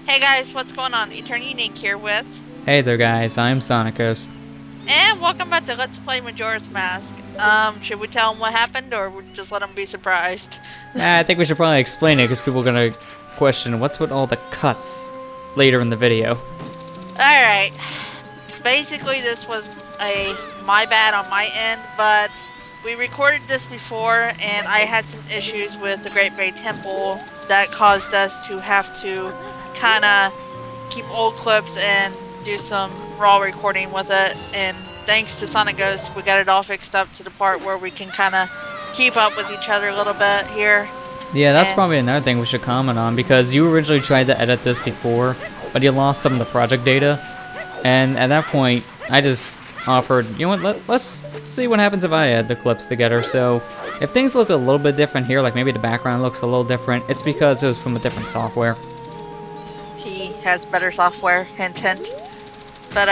Hey guys, what's going on? Eternunique here with, Hey there guys, I'm SonicGhost. and welcome back to Let's Play Majora's Mask. Should we tell them what happened, or just let them be surprised? I think we should probably explain it because people are gonna question what's with all the cuts later in the video. Alright, basically this was my bad on my end, but we recorded this before, and I had some issues with the Great Bay Temple that caused us to have to kind of keep old clips and do some raw recording with it, and thanks to SonicGhost we got it all fixed up to the part where we can kind of keep up with each other a little bit here. Yeah, that's probably another thing we should comment on because you originally tried to edit this before, but you lost some of the project data, and at that point I just offered, you know what, let's see what happens if I add the clips together. So if things look a little bit different here, like maybe the background looks a little different, it's because it was from a different software. He has better software, hint hint. But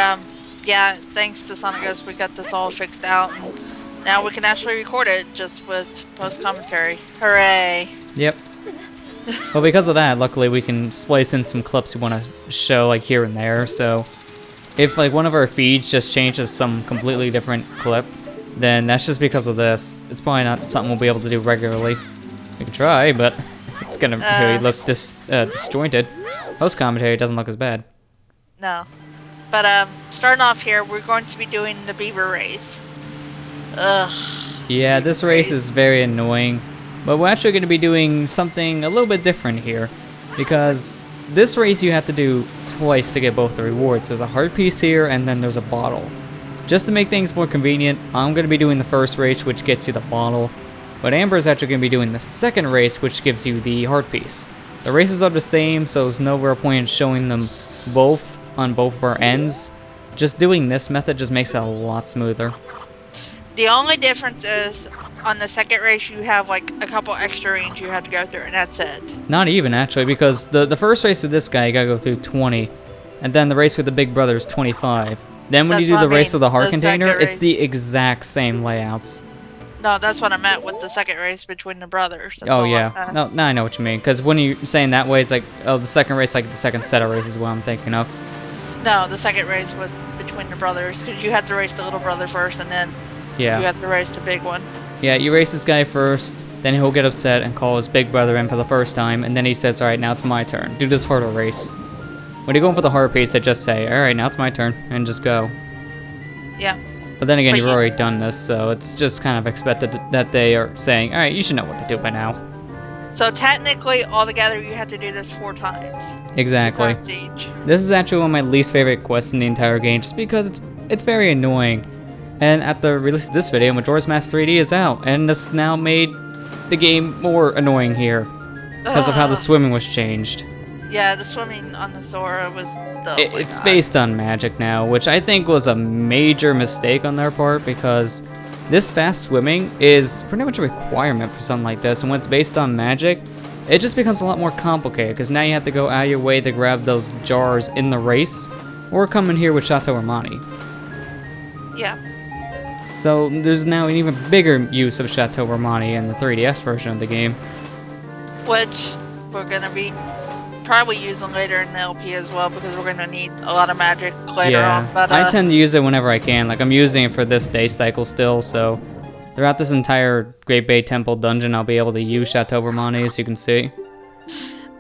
yeah, thanks to SonicGhost we got this all fixed out, and now we can actually record it just with post commentary. Hooray! Yep. Well, because of that, luckily we can splice in some clips we want to show, like here and there. So if like one of our feeds just changes some completely different clip, then that's just because of this. It's probably not something we'll be able to do regularly. We can try, but it's gonna really look disjointed. Post commentary doesn't look as bad. No. But starting off here, we're going to be doing the beaver race. Ugh. Yeah, this race is very annoying, but we're actually going to be doing something a little bit different here, because this race you have to do twice to get both the rewards. There's a heart piece here, and then there's a bottle. Just to make things more convenient, I'm going to be doing the first race, which gets you the bottle, but Amber's actually going to be doing the second race, which gives you the heart piece. The races are the same, so there's no real point in showing them both on both of our ends. Just doing this method just makes it a lot smoother. The only difference is on the second race you have like a couple extra rings you have to go through, and that's it. Not even actually, because the first race with this guy you gotta go through 20, and then the race with the big brother is 25. Then when you do the race with the heart container, it's the exact same layouts. No, that's what I meant with the second race between the brothers. That's oh yeah, no, now I know what you mean. Because when you're saying that way, it's like, oh, the second race, like the second set of races is what I'm thinking of. No, the second race was between the brothers, because you have to race the little brother first, and then you have to race the big one. Yeah, you race this guy first, then he'll get upset and call his big brother in for the first time, and then he says, alright, now it's my turn. Do this harder race. When you're going for the hard piece, I just say, alright, now it's my turn, and just go. Yeah. But then again, you've already done this, so it's just kind of expected that they are saying, alright, you should know what to do by now. So technically, altogether, you have to do this 4 times. Exactly. 2 times each. This is actually one of my least favorite quests in the entire game, just because it's very annoying. And at the release of this video, Majora's Mask 3D is out, and this now made the game more annoying here because of how the swimming was changed. Yeah, the swimming on the Sora was it's based on magic now, which I think was a major mistake on their part, because this fast swimming is pretty much a requirement for something like this, and when it's based on magic, it just becomes a lot more complicated, because now you have to go out of your way to grab those jars in the race, or come in here with Chateau Romani. Yeah. So there's now an even bigger use of Chateau Romani in the 3DS version of the game. Which we're going to be probably using later in the LP as well, because we're going to need a lot of magic later on. But, I tend to use it whenever I can. Like, I'm using it for this day cycle still, so throughout this entire Great Bay Temple dungeon, I'll be able to use Chateau Romani, as you can see.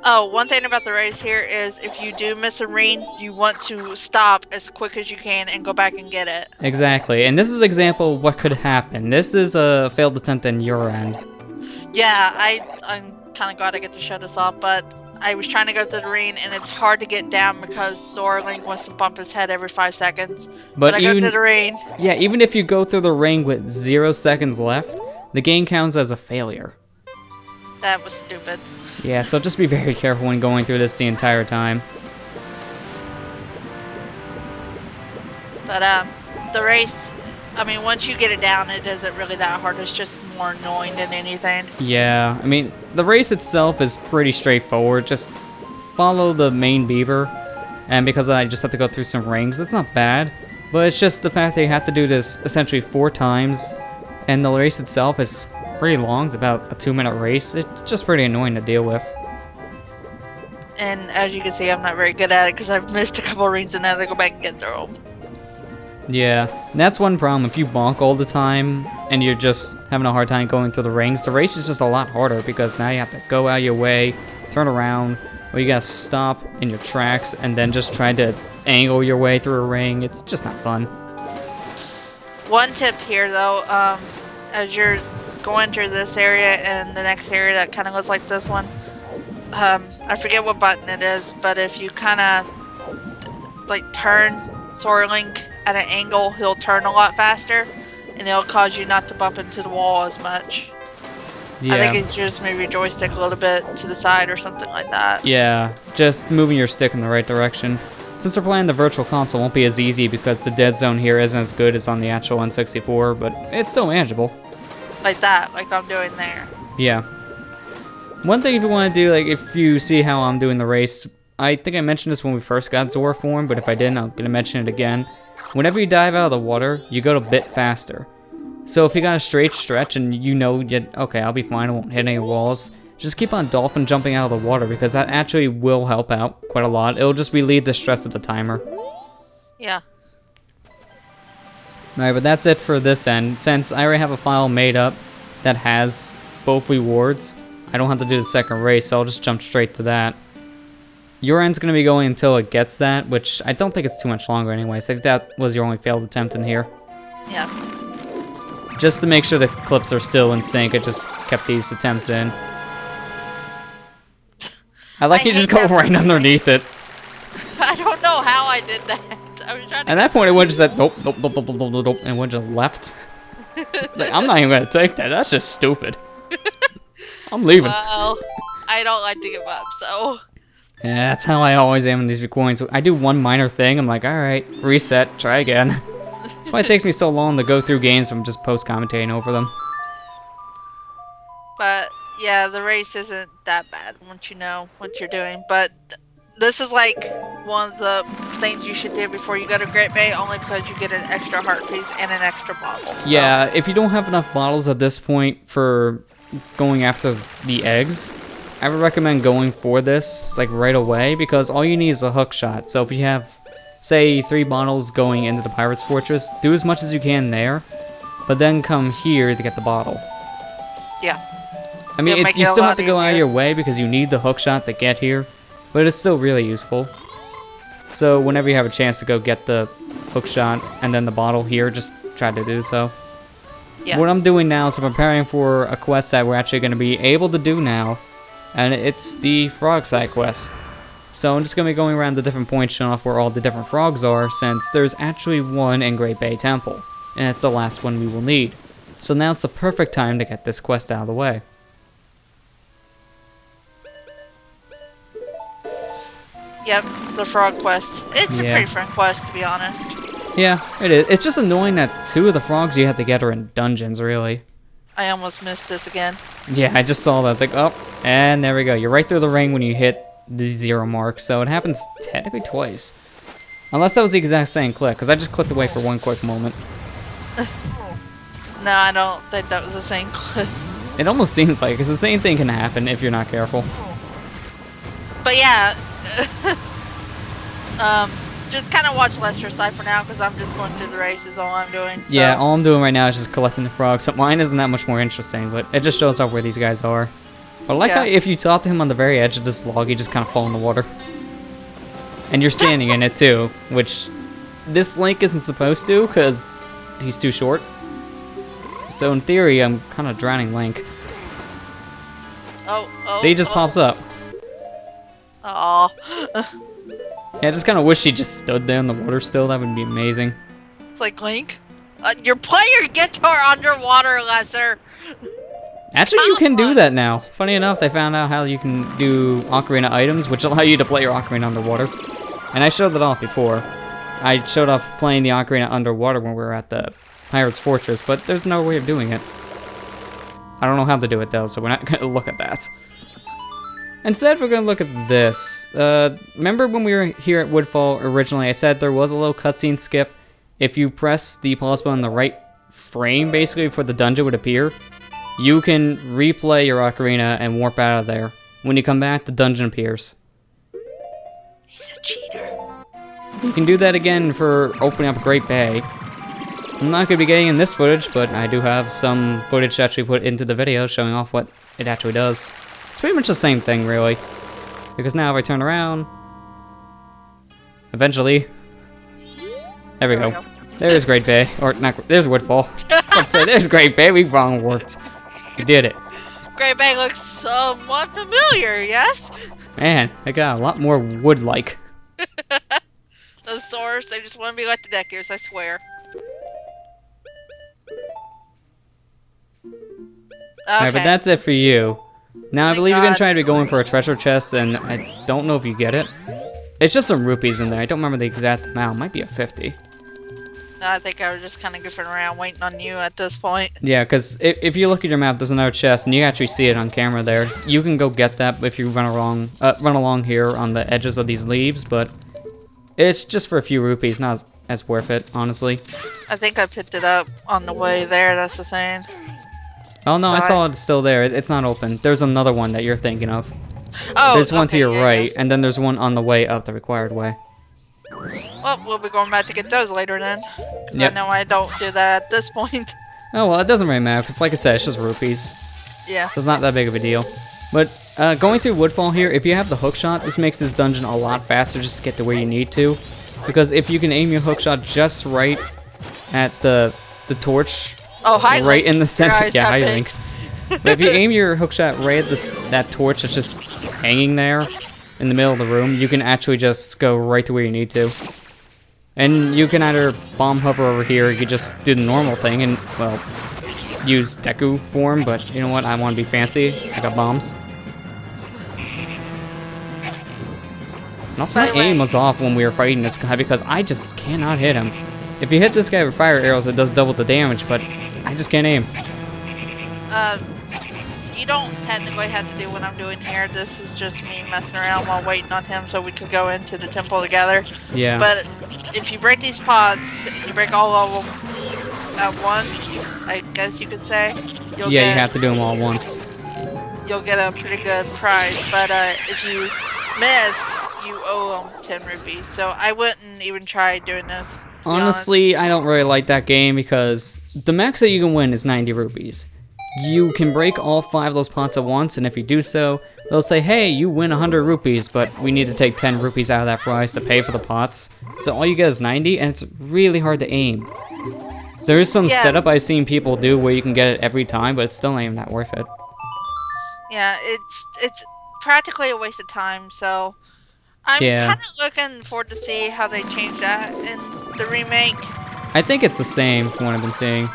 Oh, one thing about the race here is if you do miss a ring, you want to stop as quick as you can and go back and get it. Exactly, and this is an example of what could happen. This is a failed attempt on your end. Yeah, I'm kind of glad I get to show this off, but I was trying to go through the ring, and it's hard to get down because Sora Link wants to bump his head every 5 seconds. But I go through the ring. Yeah, even if you go through the ring with 0 seconds left, the game counts as a failure. That was stupid. Yeah, so just be very careful when going through this the entire time. But the race, I mean, once you get it down, it isn't really that hard. It's just more annoying than anything. Yeah, I mean, the race itself is pretty straightforward. Just follow the main beaver, and because I just have to go through some rings, that's not bad. But it's just the fact that you have to do this essentially 4 times, and the race itself is pretty long. It's about a 2-minute race. It's just pretty annoying to deal with. And as you can see, I'm not very good at it because I've missed a couple rings and now I have to go back and get through them. Yeah, that's one problem. If you bonk all the time and you're just having a hard time going through the rings, the race is just a lot harder because now you have to go out your way, turn around, or you gotta stop in your tracks and then just try to angle your way through a ring. It's just not fun. One tip here, though, as you're going through this area and the next area that kind of goes like this one, I forget what button it is, but if you kind of like turn Sora Link at an angle, he'll turn a lot faster, and it'll cause you not to bump into the wall as much. Yeah. I think it's just maybe your joystick a little bit to the side or something like that. Yeah, just moving your stick in the right direction. Since we're playing the virtual console, it won't be as easy because the dead zone here isn't as good as on the actual N64, but it's still manageable. Like that, like I'm doing there. Yeah. One thing if you want to do, like if you see how I'm doing the race, I think I mentioned this when we first got Zora form, but if I didn't, I'm going to mention it again. Whenever you dive out of the water, you go a bit faster. So if you got a straight stretch and you know, okay, I'll be fine, I won't hit any walls, just keep on dolphin jumping out of the water because that actually will help out quite a lot. It'll just relieve the stress of the timer. Yeah. Alright, but that's it for this end. Since I already have a file made up that has both rewards, I don't have to do the second race, so I'll just jump straight to that. Your end's going to be going until it gets that, which I don't think it's too much longer anyways. I think that was your only failed attempt in here. Yeah. Just to make sure the clips are still in sync, I just kept these attempts in. I like you just go right underneath it. I don't know how I did that. I was trying to. At that point, it would just said, nope, nope, nope, nope, nope, nope, nope, and it would just left. It's like, I'm not even going to take that. That's just stupid. I'm leaving. Well, I don't like to give up, so. Yeah, that's how I always am in these recordings. I do one minor thing, I'm like, alright, reset, try again. That's why it takes me so long to go through games from just post-commentating over them. But, yeah, the race isn't that bad once you know what you're doing. But this is like one of the things you should do before you go to Great Bay, only because you get an extra heart piece and an extra bottle. So. Yeah, if you don't have enough bottles at this point for going after the eggs, I would recommend going for this like right away because all you need is a hook shot. So if you have, say, 3 bottles going into the Pirate's Fortress, do as much as you can there, but then come here to get the bottle. Yeah. I mean, you still have to go out of your way because you need the hook shot to get here, but it's still really useful. So whenever you have a chance to go get the hook shot and then the bottle here, just try to do so. Yeah. What I'm doing now is I'm preparing for a quest that we're actually going to be able to do now, and it's the frog side quest. So I'm just going to be going around the different points showing off where all the different frogs are, since there's actually one in Great Bay Temple, and it's the last one we will need. So now's the perfect time to get this quest out of the way. Yep, the frog quest. It's a pretty fun quest, to be honest. Yeah, it is. It's just annoying that 2 of the frogs you have to get are in dungeons, really. I almost missed this again. Yeah, I just saw that. It's like, oh, and there we go. You're right through the ring when you hit the 0 mark, so it happens technically twice. Unless that was the exact same click, because I just clicked away for one quick moment. No, I don't think that was the same click. It almost seems like, because the same thing can happen if you're not careful. But yeah, just kind of watch Lester's side for now, because I'm just going through the races, all I'm doing. So. Yeah, all I'm doing right now is just collecting the frogs, so mine isn't that much more interesting, but it just shows off where these guys are. But I like how if you talk to him on the very edge of this log, you just kind of fall in the water. And you're standing in it too, which this Link isn't supposed to, because he's too short. So in theory, I'm kind of drowning Link. Oh. So he just pops up. Aw. Yeah, I just kind of wish he just stood there in the water still. That would be amazing. It's like, Link, you're playing your guitar underwater, Lester. Actually, you can do that now. Funny enough, they found out how you can do ocarina items, which allow you to play your ocarina underwater. And I showed that off before. I showed off playing the ocarina underwater when we were at the Pirate's Fortress, but there's no way of doing it. I don't know how to do it, though, so we're not going to look at that. Instead, we're going to look at this. Remember when we were here at Woodfall originally, I said there was a little cutscene skip. If you press the pause button in the right frame, basically, before the dungeon would appear, you can replay your ocarina and warp out of there. When you come back, the dungeon appears. He's a cheater. You can do that again for opening up Great Bay. I'm not going to be getting in this footage, but I do have some footage to actually put into the video showing off what it actually does. It's pretty much the same thing, really. Because now if I turn around, eventually, there we go. There's Great Bay, or not, there's Woodfall. Let's say there's Great Bay, we wrong worked. We did it. Great Bay looks somewhat familiar, yes? Man, it got a lot more wood-like. Those swords, they just want to be like the deck gears, I swear. Alright, but that's it for you. Now I believe you're gonna try to be going for a treasure chest, and I don't know if you get it. It's just some rupees in there. I don't remember the exact amount. It might be a 50. No, I think I was just kind of goofing around waiting on you at this point. Yeah, because if you look at your map, there's another chest, and you actually see it on camera there. You can go get that if you run along here on the edges of these leaves, but it's just for a few rupees, not as worth it, honestly. I think I picked it up on the way there, that's the thing. Oh no, I saw it still there. It's not open. There's another one that you're thinking of. Oh, there's one to your yeah, right, yeah. and then there's one on the way up the required way. Well, we'll be going back to get those later then. Because Yep. I know I don't do that at this point. Oh well, it doesn't really matter, because like I said, it's just rupees. Yeah. So it's not that big of a deal. But going through Woodfall here, if you have the hookshot, this makes this dungeon a lot faster just to get to where you need to. Because if you can aim your hookshot just right at the torch, Oh, hi, right Link. in the center. Your eyes Yeah, got hi, big. Link. But if you aim your hookshot right at that torch that's just hanging there in the middle of the room, you can actually just go right to where you need to. And you can either bomb hover over here, or you could just do the normal thing and, well, use Deku form, but you know what, I want to be fancy. I got bombs. And also By my the way- aim was off when we were fighting this guy because I just cannot hit him. If you hit this guy with fire arrows, it does double the damage, but I just can't aim. You don't technically have to do what I'm doing here. This is just me messing around while waiting on him so we could go into the temple together. Yeah. But if you break these pots, and you break all of them at once, I guess you could say, Yeah, you have to do them all at once. You'll get a pretty good prize. But if you miss, you owe them 10 rupees. So I wouldn't even try doing this. to be Honestly, I don't really like that game because the max that you can win is 90 rupees. You can break all 5 of those pots at once, and if you do so, they'll say, hey, you win 100 rupees, but we need to take 10 rupees out of that price to pay for the pots. So all you get is 90, and it's really hard to aim. There is some setup I've seen people do where you can get it every time, but it's still not even that worth it. Yeah, it's practically a waste of time, so I'm Yeah. kind of looking forward to see how they change that in the remake. I think it's the same from what I've been seeing.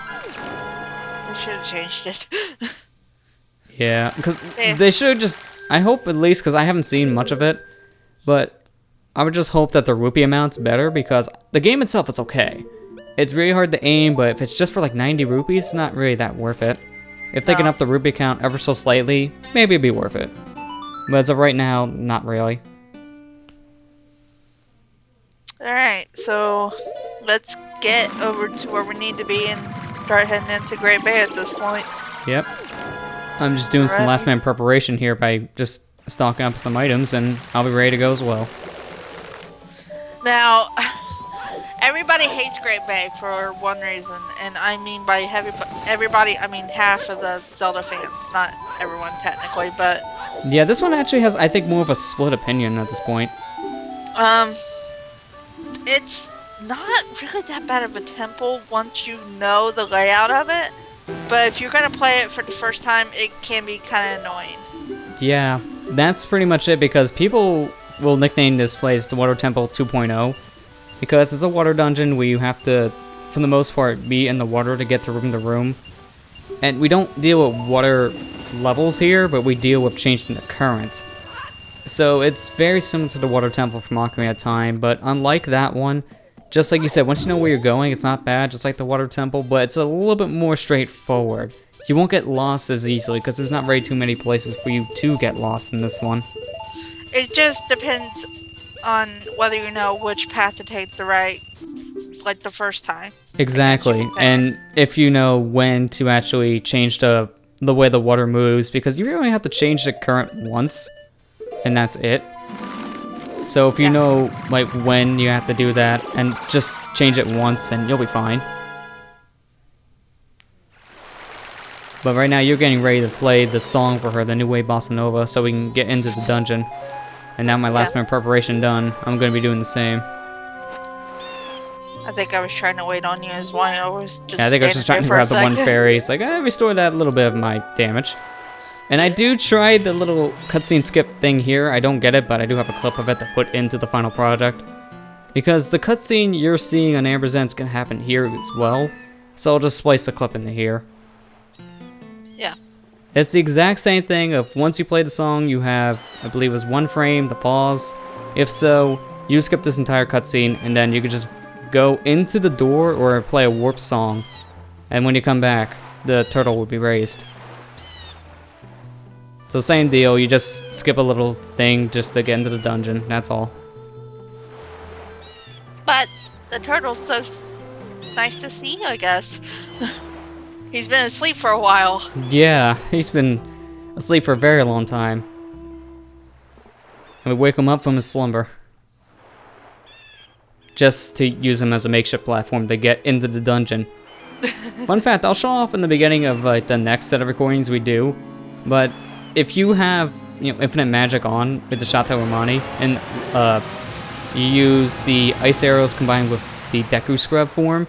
They should have changed it. Yeah, because Yeah. they should just, I hope at least, because I haven't seen much of it, but I would just hope that the rupee amount's better, because the game itself is okay. It's really hard to aim, but if it's just for like 90 rupees, it's not really that worth it. If they can No. up the rupee count ever so slightly, maybe it'd be worth it. But as of right now, not really. Alright, so let's get over to where we need to be and start heading into Great Bay at this point. Yep. I'm just doing some Alright. last minute preparation here by just stocking up some items, and I'll be ready to go as well. Now, everybody hates Great Bay for one reason, and I mean by everybody, I mean half of the Zelda fans, not everyone technically, but Yeah, this one actually has, I think, more of a split opinion at this point. it's not really that bad of a temple once you know the layout of it, but if you're gonna play it for the first time, it can be kind of annoying. Yeah, that's pretty much it, because people will nickname this place the Water Temple 2.0, because it's a water dungeon where you have to, for the most part, be in the water to get to room. And we don't deal with water levels here, but we deal with changing the current. So it's very similar to the Water Temple from Ocarina of Time, but unlike that one, just like you said, once you know where you're going, it's not bad, just like the Water Temple, but it's a little bit more straightforward. You won't get lost as easily, because there's not very too many places for you to get lost in this one. It just depends on whether you know which path to take like the first time. Exactly, and if you know when to actually change the way the water moves, because you really only have to change the current once, and that's it. So if you Yeah. know like when you have to do that, and just change it once, and you'll be fine. But right now you're getting ready to play the song for her, the New Wave Bossa Nova, so we can get into the dungeon. And now my last minute preparation done, I'm going to be doing the same. I think I was trying to wait on you as well. I was just Yeah, I think I was just trying to for a grab the one second. fairy. It's like, restore that little bit of my damage. And I do try the little cutscene skip thing here. I don't get it, but I do have a clip of it to put into the final project. Because the cutscene you're seeing on Amber's End's going to happen here as well. So I'll just splice the clip into here. Yeah. It's the exact same thing of once you play the song, you have, I believe it was 1 frame to pause. If so, you skip this entire cutscene, and then you can just go into the door or play a warp song. And when you come back, the turtle will be raised. So same deal, you just skip a little thing just to get into the dungeon, that's all. But the turtle's so nice to see, I guess. He's been asleep for a while. Yeah, he's been asleep for a very long time. And we wake him up from his slumber. Just to use him as a makeshift platform to get into the dungeon. Fun fact, I'll show off in the beginning of the next set of recordings we do. But if you have infinite magic on with the Chateau Romani, and you use the ice arrows combined with the Deku Scrub form,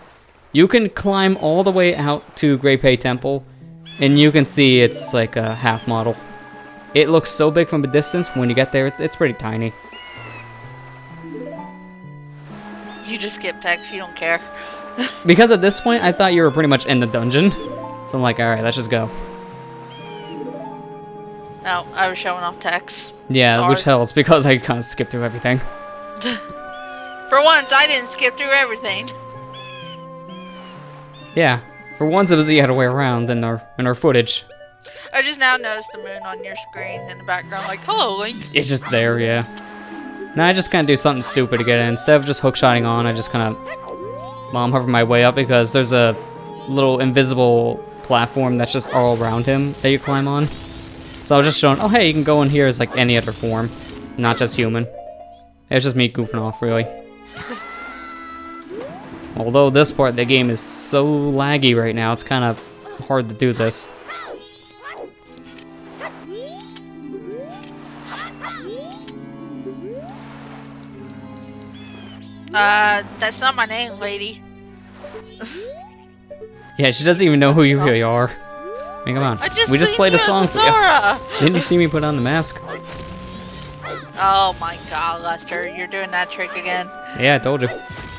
you can climb all the way out to Great Bay Temple, and you can see it's like a half model. It looks so big from a distance. When you get there, it's pretty tiny. You just skip text, you don't care. Because at this point, I thought you were pretty much in the dungeon. So I'm like, alright, let's just go. No, I was showing off text. Yeah, Sorry. which helps because I kind of skipped through everything. For once, I didn't skip through everything. Yeah, for once it was the other way around in our footage. I just now noticed the moon on your screen in the background, like, hello, Link. It's just there, yeah. Now I just kind of do something stupid to get in. Instead of just hookshotting on, I just kind of bomb hover my way up because there's a little invisible platform that's just all around him that you climb on. So I was just showing, oh hey, you can go in here as like any other form, not just human. It's just me goofing off, really. Although this part of the game is so laggy right now, it's kind of hard to do this. That's not my name, lady. Yeah, she doesn't even know who you really are. I mean, come on. We just played a song for you. Didn't you see me put on the mask? Oh my god, Lester, you're doing that trick again. Yeah, I told you.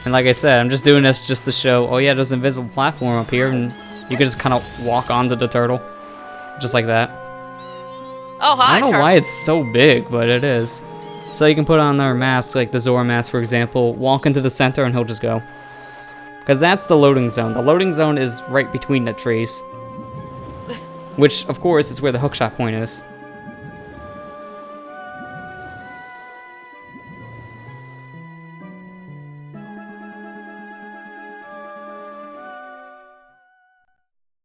And like I said, I'm just doing this just to show, oh yeah, there's an invisible platform up here, and you can just kind of walk onto the turtle. Just like that. Oh, hi, I don't know turtle. why it's so big, but it is. So you can put on our mask, like the Zora mask, for example, walk into the center, and he'll just go. Because that's the loading zone. The loading zone is right between the trees. Which, of course, is where the hookshot point is.